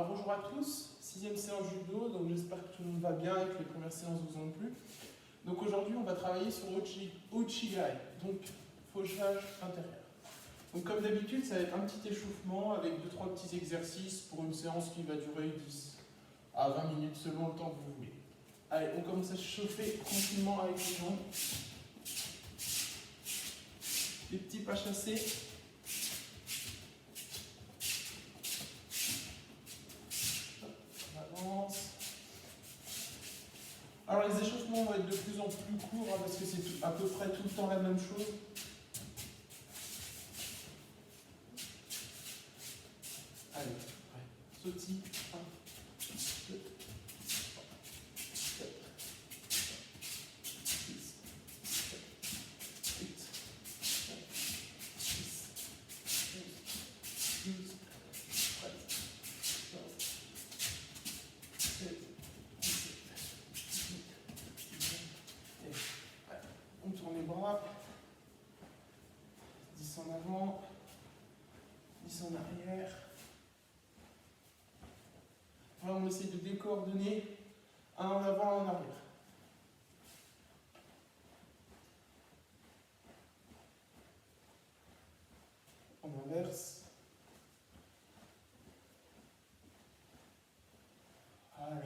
Alors bonjour à tous, 6e séance judo, donc j'espère que tout le monde va bien et que les premières séances vous ont plu. Donc aujourd'hui on va travailler sur Ouchigai, donc fauchage intérieur. Donc comme d'habitude ça va être un petit échauffement avec 2-3 petits exercices pour une séance qui va durer 10 à 20 minutes selon le temps que vous voulez. Allez, on commence à se chauffer tranquillement avec les jambes. Des petits pas chassés. Alors les échauffements vont être de plus en plus courts parce que c'est à peu près tout le temps la même chose. Allez, ouais. Sautille. 1, 2, 3, 4, 6, 7, 8, 9, 10, 11, 12, 13, 14, 16, 17, 18, 19, et allez, on tourne les bras. 10 en avant, 10 en arrière. Voilà, on essaie de décoordonner un en avant, un en arrière. On inverse. Voilà.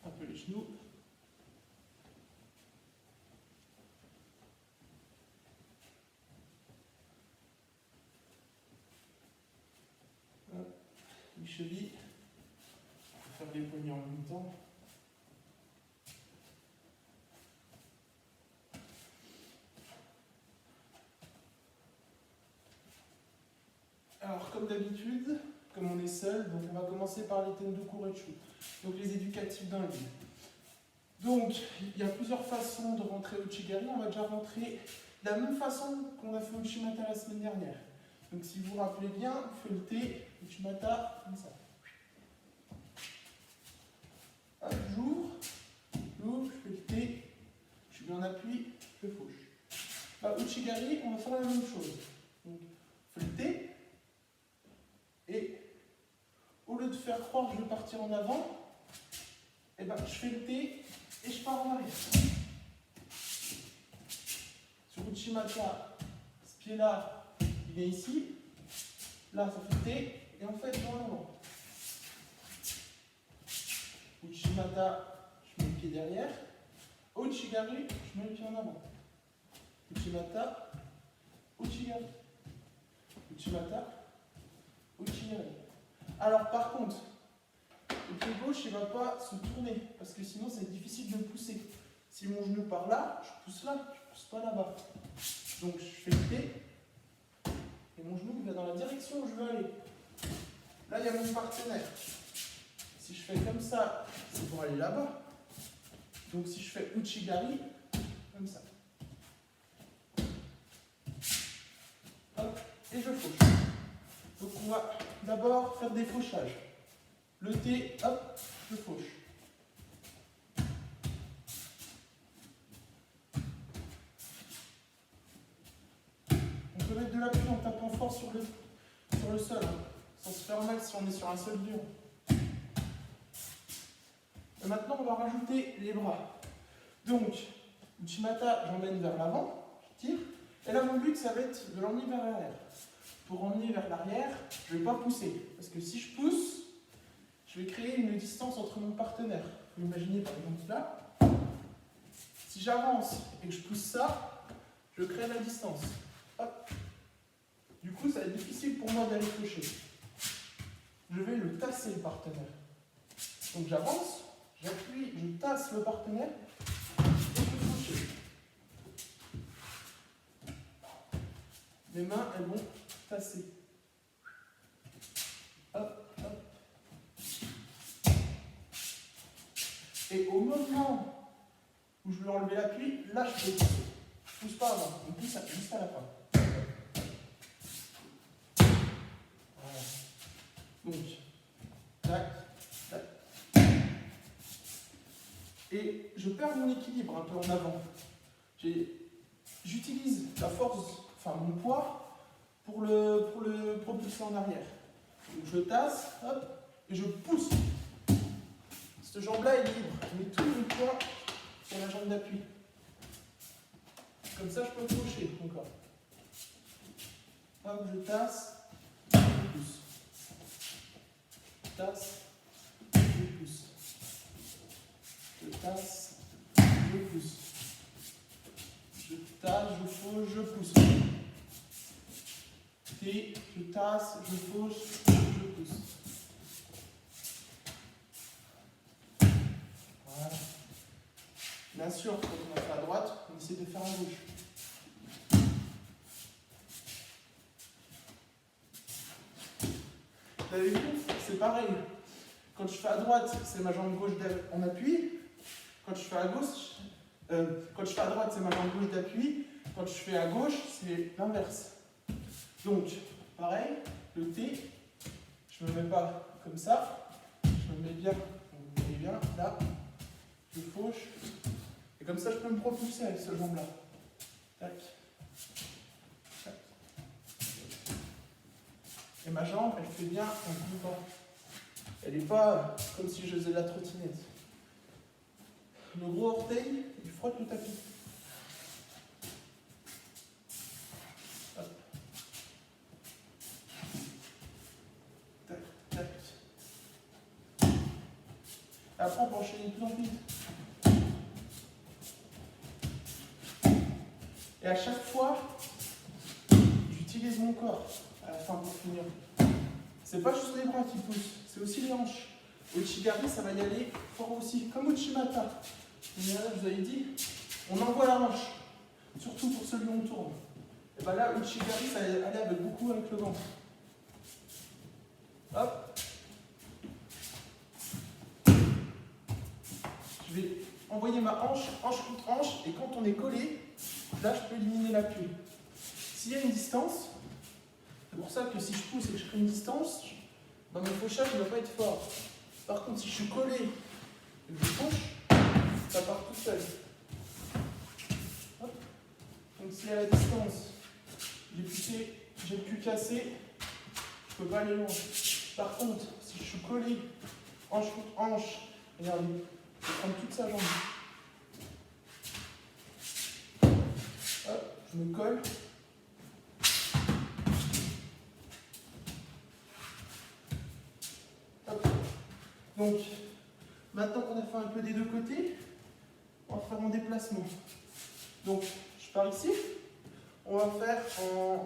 Un peu les genoux. Les chevilles. On va faire les poignets en même temps. Alors, comme d'habitude, comme on est seul, donc on va commencer par les Tendoku Rechu, donc les éducatifs d'un livre. Donc, il y a plusieurs façons de rentrer au Uchigari. On va déjà rentrer de la même façon qu'on a fait au Uchimata la semaine dernière. Donc, si vous vous rappelez bien, feuilleté, Uchimata, comme ça. Hop, j'ouvre, je fais le T, je suis bien en appui, je fauche. Là, Uchigari, on va faire la même chose. Donc, je fais le T, et au lieu de faire croire que je vais partir en avant, eh ben, je fais le T et je pars en arrière. Sur Uchimata, ce pied-là, il est ici. Là, ça fait T, et en fait, je vais en avant. Uchimata, je mets le pied derrière. Uchigari, je mets le pied en avant. Uchimata, Uchigari. Uchimata, Uchigari. Alors par contre, le pied gauche, il ne va pas se tourner, parce que sinon, c'est difficile de le pousser. Si mon genou part là, je pousse pas là-bas. Donc je fais le T, et mon genou il va dans la direction où je veux aller. Là, il y a mon partenaire. Si je fais comme ça, c'est pour aller là-bas. Donc si je fais Uchigari, comme ça. Hop, et je fauche. Donc on va d'abord faire des fauchages. Le T, hop, je fauche. On peut mettre de l'appui en tapant fort sur le sol, hein, sans se faire mal si on est sur un sol dur. Et maintenant, on va rajouter les bras. Donc, Uchimata, j'emmène vers l'avant, je tire. Et là, mon but, ça va être de l'emmener vers l'arrière. Pour emmener vers l'arrière, je ne vais pas pousser. Parce que si je pousse, je vais créer une distance entre mon partenaire. Vous imaginez par exemple là. Si j'avance et que je pousse ça, je crée la distance. Hop. Du coup, ça va être difficile pour moi d'aller faucher. Je vais le tasser, le partenaire. Donc j'avance, j'appuie, je tasse le partenaire et je vais faucher. Mes mains, elles vont tasser. Hop, hop. Et au moment où je veux enlever l'appui, là je peux pousser. Je ne pousse pas avant, on pousse juste à la fin. Voilà. Donc, tac, tac. Et je perds mon équilibre un peu en avant. J'utilise la force, enfin mon poids, pour le propulser en arrière. Donc je tasse, hop, et je pousse. Cette jambe-là est libre. Je mets tout mon poids sur la jambe d'appui. Comme ça, je peux me coucher encore. Hop, je tasse, je pousse. Je tasse, je pousse. Je tasse, je pousse. Je tasse, je fauche, je pousse. Et je tasse, je fauche, je pousse. Voilà. Bien sûr, quand on a fait à droite, on essaie de faire à gauche. Vous avez vu, c'est pareil. Quand je fais à droite, c'est ma jambe gauche en appui. Quand je fais à gauche, quand je fais à droite, c'est ma jambe gauche d'appui. Quand je fais à gauche, c'est l'inverse. Donc, pareil, le T, je ne me mets pas comme ça. Je me mets bien, vous voyez bien, là. Je fauche. Et comme ça, je peux me propulser avec ce jambe-là. Tac. Tac. Et ma jambe, elle fait bien un mouvement. Elle n'est pas comme si je faisais de la trottinette. Le gros orteil, il frotte le tapis. Hop. Tac, tac. Après, on peut enchaîner de plus en plus vite. Et à chaque fois, j'utilise mon corps à la fin pour finir. C'est pas juste les bras qui poussent, c'est aussi les hanches. Au Uchigari, ça va y aller fort aussi, comme au Uchimata. Je vous avais dit, on envoie la hanche, surtout pour celui où on tourne. Et bien là, au Uchigari, ça va aller avec beaucoup avec le ventre. Hop. Je vais envoyer ma hanche, hanche contre hanche, et quand on est collé, là, je peux éliminer l'appui. S'il y a une distance, c'est pour ça que si je pousse et que je crée une distance, dans mon fauchage, il ne va pas être fort. Par contre, si je suis collé et que je touche, ça part tout seul. Hop. Donc si à la distance, j'ai poussé, j'ai le cul cassé, je ne peux pas aller loin. Par contre, si je suis collé, hanche contre hanche, regardez, je vais prendre toute sa jambe. Hop, je me colle. Hop. Donc, maintenant qu'on a fait un peu des deux côtés, on va faire un déplacement. Donc, je pars ici, on va faire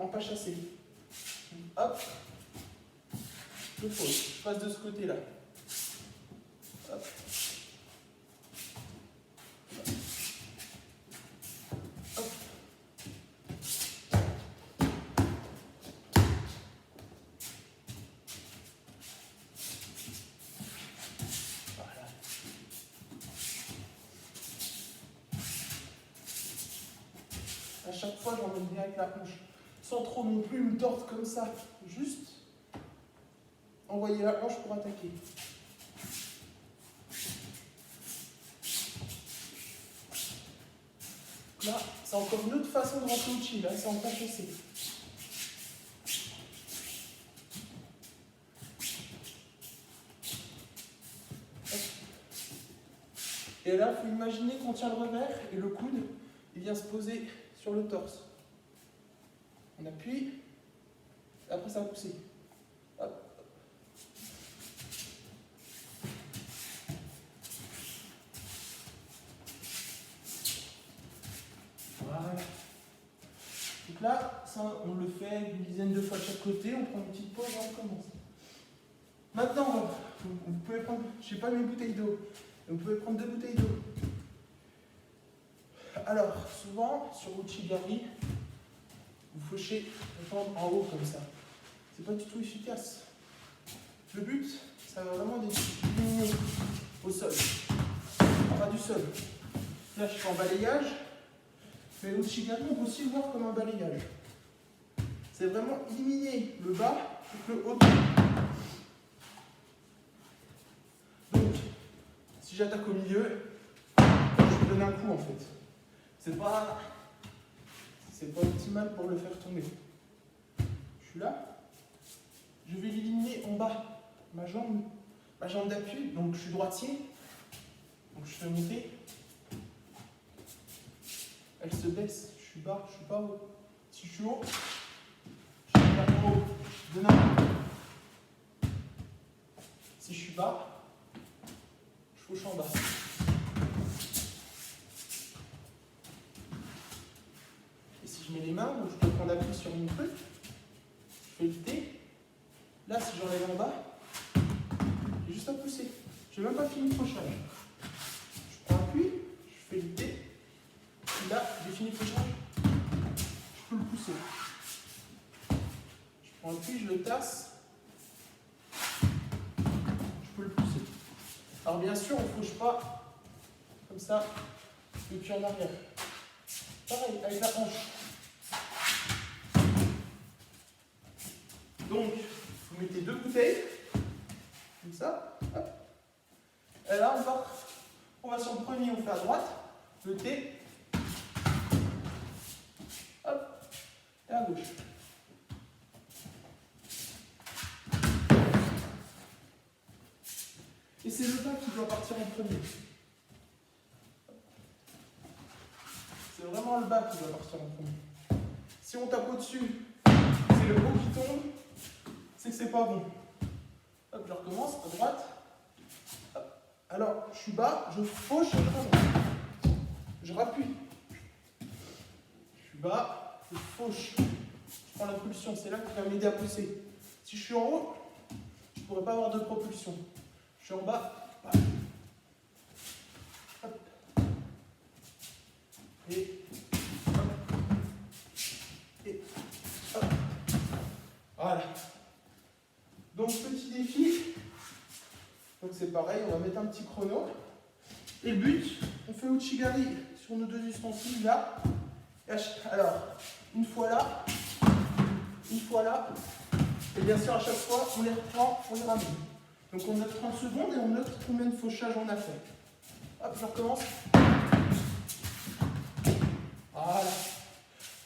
en pas chassé. Hop, je pose, je passe de ce côté-là. Hop. Hop. Voilà. À chaque fois, j'emmène bien avec la hanche. Sans trop non plus me tordre comme ça. Juste envoyer la hanche pour attaquer. Là, c'est encore une autre façon de rentrer au chi. Là, c'est en pas chassé. Et là, il faut imaginer qu'on tient le revers et le coude, il vient se poser sur le torse. On appuie, et après ça va pousser. Hop. Voilà. Donc là, ça, on le fait une dizaine de fois de chaque côté, on prend une petite pause et on recommence. Maintenant, vous pouvez prendre, je n'ai pas mes bouteilles d'eau, vous pouvez prendre 2 bouteilles d'eau. Alors, souvent, sur Uchigari, vous fauchez le jambe en haut comme ça. C'est pas du tout efficace. Le but, ça va vraiment diminuer au sol, en bas du sol. Là, je fais en balayage, mais l'Uchigari, on peut aussi le voir comme un balayage. C'est vraiment éliminer le bas et le haut. Donc, si j'attaque au milieu, je donne un coup en fait. C'est pas optimal pour le faire tomber. Je suis là, je vais l'éliminer en bas. Ma jambe d'appui, donc je suis droitier. Donc je fais monter. Elle se baisse. Je suis bas, je suis pas haut. Si je suis haut, je suis pas en haut. De main. Si je suis bas, je fauche en bas. Et si je mets les mains, donc je peux prendre appui sur une truc, je fais le T. Là, si j'enlève en bas, j'ai juste à pousser. Je n'ai même pas fini le fauchage. Je prends appui, je fais le T. Et là, j'ai fini le fauchage. Je peux le pousser. Je prends appui, je le tasse. Je peux le pousser. Alors bien sûr, on ne fauche pas comme ça depuis en arrière. Pareil, avec la hanche. Donc, vous mettez 2 bouteilles, comme ça. Hop. Et là, on va sur le premier, on fait à droite, le T. Hop. Et à gauche. Et c'est le bas qui doit partir en premier. C'est vraiment le bas qui doit partir en premier. Si on tape au-dessus, c'est le haut qui tombe, c'est que c'est pas bon. Hop, je recommence, à droite. Hop. Alors, je suis bas, je fauche, je rappuie. Je suis bas, je fauche. Je prends l'impulsion, c'est là qui va m'aider à pousser. Si je suis en haut, je ne pourrais pas avoir de propulsion. Je suis en bas, hop. Et hop. Et hop. Voilà. Donc petit défi. Donc c'est pareil, on va mettre un petit chrono. Et le but, on fait Ouchigari sur nos 2 ustensiles là. Alors, une fois là, et bien sûr à chaque fois, on les reprend, on les ramène. Donc on note 30 secondes et on note combien de fauchages on a fait. Hop, je recommence. Voilà.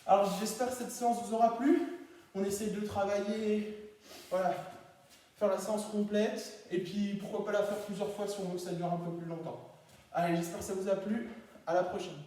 Alors j'espère que cette séance vous aura plu. On essaye de travailler, voilà, faire la séance complète. Et puis pourquoi pas la faire plusieurs fois si on veut que ça dure un peu plus longtemps. Allez, j'espère que ça vous a plu. À la prochaine.